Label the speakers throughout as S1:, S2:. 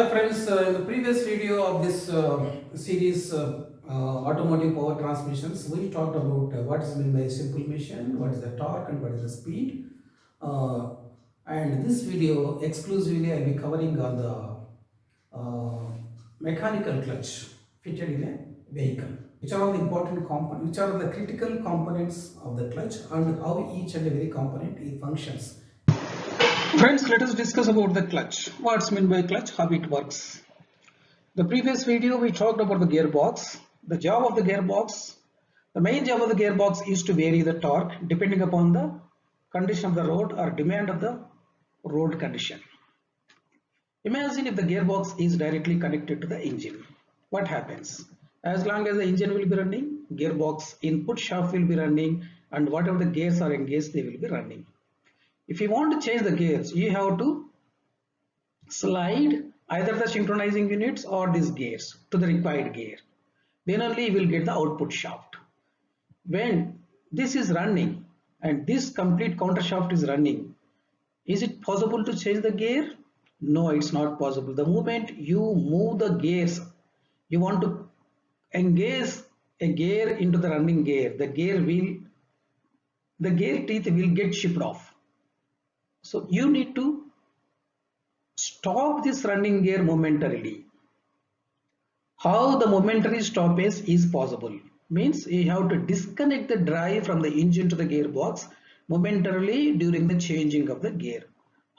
S1: Hi friends, in the previous video of this series automotive power transmissions, we talked about what is meant by simple motion, what is the torque and what is the speed. Uh, and this video exclusively I will be covering on the mechanical clutch fitted in a vehicle. Which are all the important components, which are the critical components of the clutch and how each and every component it functions. Friends, let us discuss about the clutch. What's meant by clutch, how it works. The previous video we talked about the gearbox. The job of the gearbox, the main job of the gearbox is to vary the torque depending upon the condition of the road or demand of the road condition. Imagine if the gearbox is directly connected to the engine. What happens? As long as the engine will be running, gearbox input shaft will be running, and whatever the gears are engaged, they will be running. If you want to change the gears, you have to slide either the synchronizing units or these gears to the required gear. Then only you will get the output shaft. When this is running and this complete counter shaft is running, is it possible to change the gear? No, it's not possible. The moment you move the gears, you want to engage a gear into the running gear, the gear teeth will get shipped off. So you need to stop this running gear momentarily. How the momentary stoppage is possible? Means you have to disconnect the drive from the engine to the gearbox momentarily during the changing of the gear.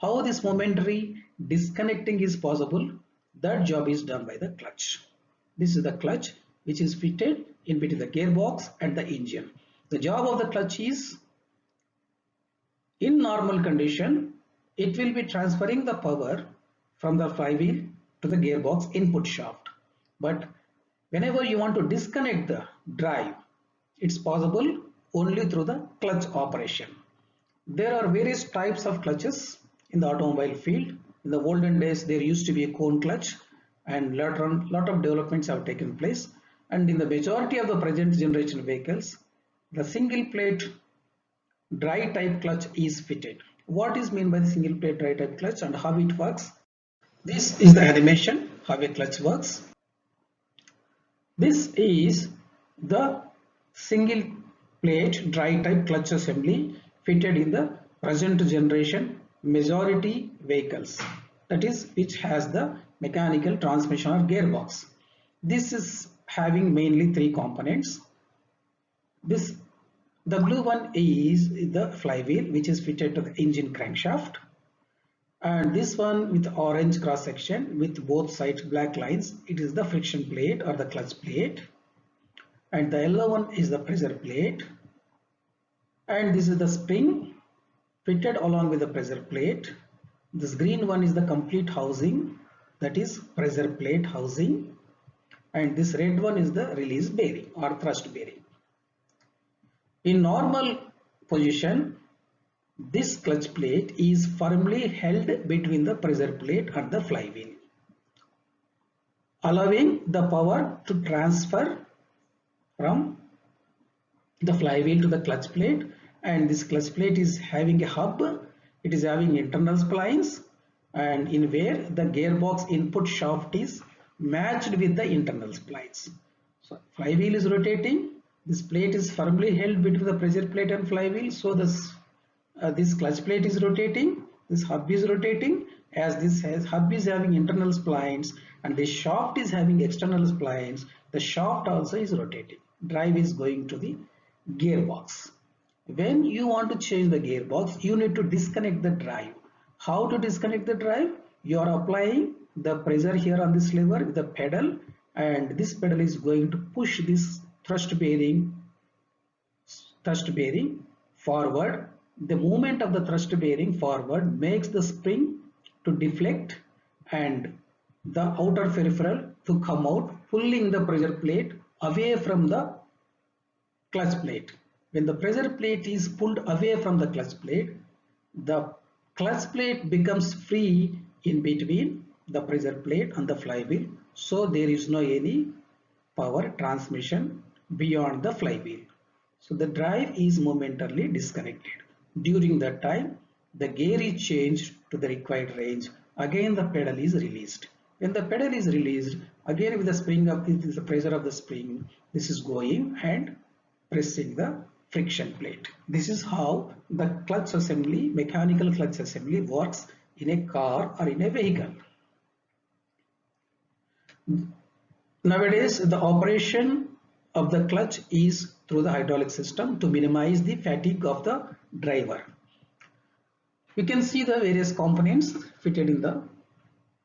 S1: How this momentary disconnecting is possible? That job is done by the clutch. This is the clutch which is fitted in between the gearbox and the engine. The job of the clutch is, in normal condition, it will be transferring the power from the flywheel to the gearbox input shaft. But whenever you want to disconnect the drive, it's possible only through the clutch operation. There are various types of clutches in the automobile field. In the olden days, there used to be a cone clutch, and later on, lot of developments have taken place. And in the majority of the present generation vehicles, the single plate dry type clutch is fitted. What is meant by the single plate dry type clutch and how it works? This is the animation how a clutch works. This is the single plate dry type clutch assembly fitted in the present generation majority vehicles, that is which has the mechanical transmission or gearbox. This is having mainly three components. The blue one is the flywheel which is fitted to the engine crankshaft, and this one with orange cross section with both sides black lines, it is the friction plate or the clutch plate, and the yellow one is the pressure plate, and this is the spring fitted along with the pressure plate. This green one is the complete housing, that is pressure plate housing, and this red one is the release bearing or thrust bearing. In normal position, this clutch plate is firmly held between the pressure plate and the flywheel, allowing the power to transfer from the flywheel to the clutch plate. And this clutch plate is having a hub, it is having internal splines, and in where the gearbox input shaft is matched with the internal splines. So flywheel is rotating, this plate is firmly held between the pressure plate and flywheel, so this clutch plate is rotating, this hub is rotating, as hub is having internal splines and this shaft is having external splines, the shaft also is rotating. Drive is going to the gearbox. When you want to change the gearbox, you need to disconnect the drive. How to disconnect the drive? You are applying the pressure here on this lever with the pedal, and this pedal is going to push this thrust bearing forward. The movement of the thrust bearing forward makes the spring to deflect and the outer peripheral to come out, pulling the pressure plate away from the clutch plate. When the pressure plate is pulled away from the clutch plate becomes free in between the pressure plate and the flywheel, so there is no any power transmission beyond the flywheel. So the drive is momentarily disconnected. During that time, the gear is changed to the required range. Again the pedal is released. When the pedal is released, again with the spring of the pressure of the spring, this is going and pressing the friction plate. This is how the clutch assembly, mechanical clutch assembly works in a car or in a vehicle. Nowadays, the operation of the clutch is through the hydraulic system to minimize the fatigue of the driver. You can see the various components fitted in the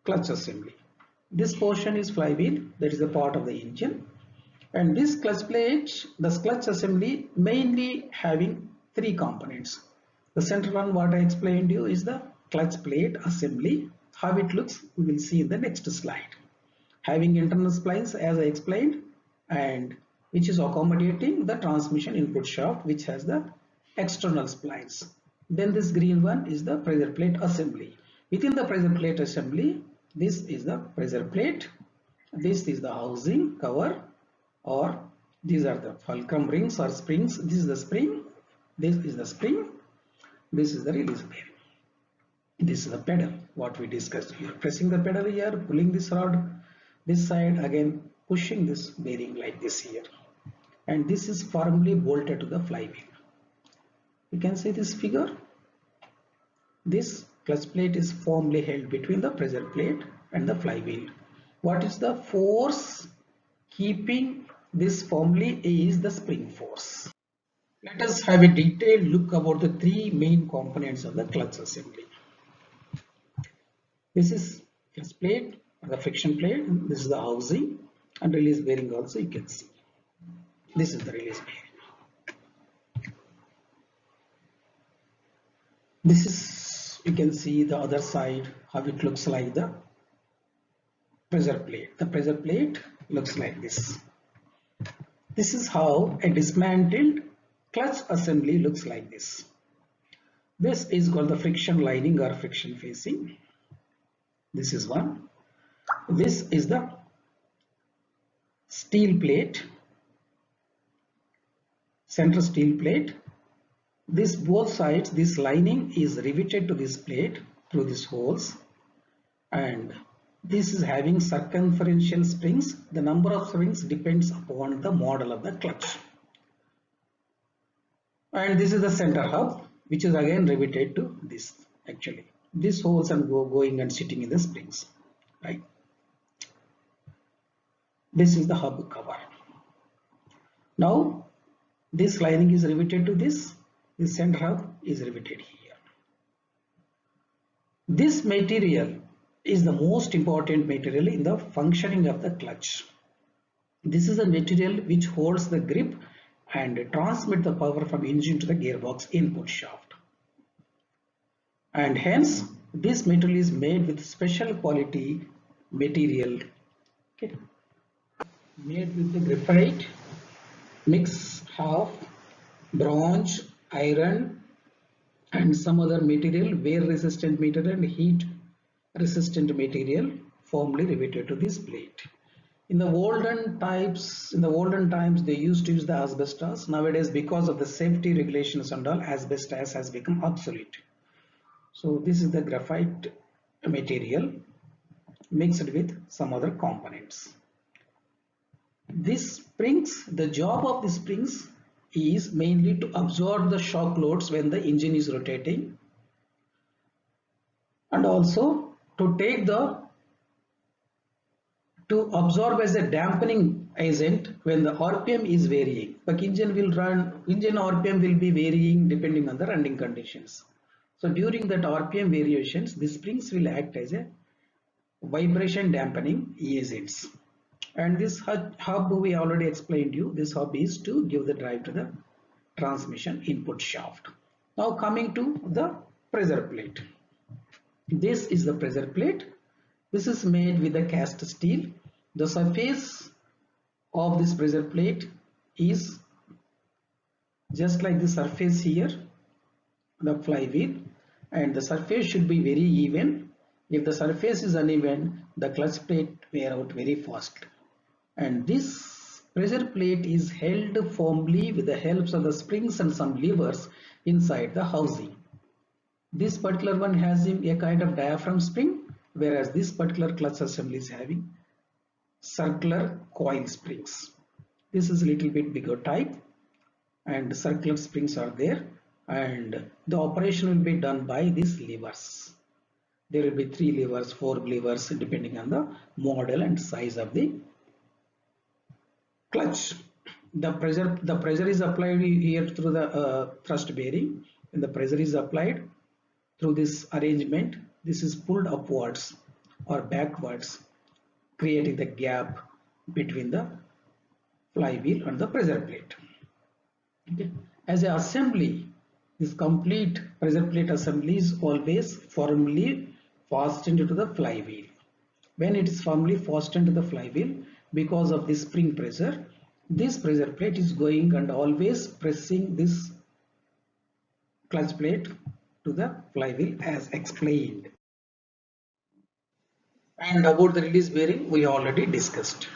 S1: clutch assembly. This portion is flywheel, that is a part of the engine, and this clutch plate, the clutch assembly mainly having three components. The center one, what I explained to you, is the clutch plate assembly. How it looks we will see in the next slide. Having internal splines as I explained, and which is accommodating the transmission input shaft, which has the external splines. Then this green one is the pressure plate assembly. Within the pressure plate assembly, this is the pressure plate, this is the housing cover, or these are the fulcrum rings or springs. This is the spring, this is the spring, this is the release bearing. This is the pedal, what we discussed here. Pressing the pedal here, pulling this rod this side, again pushing this bearing like this here. And this is firmly bolted to the flywheel. You can see this figure. This clutch plate is firmly held between the pressure plate and the flywheel. What is the force keeping this firmly is the spring force. Let us have a detailed look about the three main components of the clutch assembly. This is clutch plate, the friction plate, this is the housing, and release bearing also you can see. This is the release bearing. This is, you can see the other side, how it looks like the pressure plate. The pressure plate looks like this. This is how a dismantled clutch assembly looks like this. This is called the friction lining or friction facing. This is one. This is the steel plate, center steel plate. This both sides, this lining is riveted to this plate through these holes, and this is having circumferential springs. The number of springs depends upon the model of the clutch. And this is the center hub, which is again riveted to this. Actually, these holes are going and sitting in the springs, right? This is the hub cover. Now this lining is riveted to this center hub is riveted here. This material is the most important material in the functioning of the clutch. This is a material which holds the grip and transmit the power from engine to the gearbox input shaft. And hence this material is made with special quality material, okay, made with the graphite, mix half, bronze, iron and some other material, wear resistant material and heat resistant material firmly riveted to this plate. In the olden times they used to use the asbestos. Nowadays, because of the safety regulations and all, asbestos has become obsolete. So this is the graphite material mixed with some other components. These springs, the job of the springs is mainly to absorb the shock loads when the engine is rotating, and also to absorb as a dampening agent when the RPM is varying. But engine RPM will be varying depending on the running conditions. So during that RPM variations, the springs will act as a vibration dampening agents. And this hub we already explained you. This hub is to give the drive to the transmission input shaft. Now coming to the pressure plate. This is the pressure plate. This is made with the cast steel. The surface of this pressure plate is just like the surface here, the flywheel, and the surface should be very even. If the surface is uneven, the clutch plate wear out very fast. And this pressure plate is held firmly with the help of the springs and some levers inside the housing. This particular one has a kind of diaphragm spring whereas this particular clutch assembly is having circular coil springs. This is a little bit bigger type and circular springs are there, and the operation will be done by these levers. There will be 3 levers, 4 levers depending on the model and size of the clutch. The pressure is applied here through the thrust bearing, and the pressure is applied through this arrangement. This is pulled upwards or backwards, creating the gap between the flywheel and the pressure plate. Okay. As an assembly, this complete pressure plate assembly is always firmly fastened to the flywheel. When it is firmly fastened to the flywheel, because of this spring pressure, this pressure plate is going and always pressing this clutch plate to the flywheel as explained. And about the release bearing, we already discussed.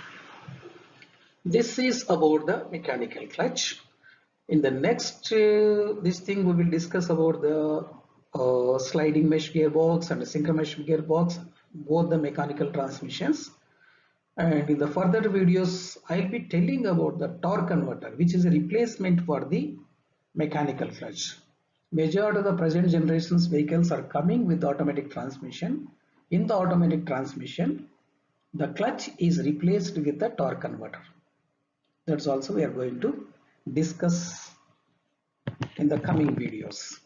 S1: This is about the mechanical clutch. In the next this thing we will discuss about the sliding mesh gearbox and the synchro mesh gearbox, both the mechanical transmissions. And in the further videos I'll be telling about the torque converter, which is a replacement for the mechanical clutch. Majority of the present generations vehicles are coming with automatic transmission. In the automatic transmission, the clutch is replaced with the torque converter. That's also we are going to discuss in the coming videos.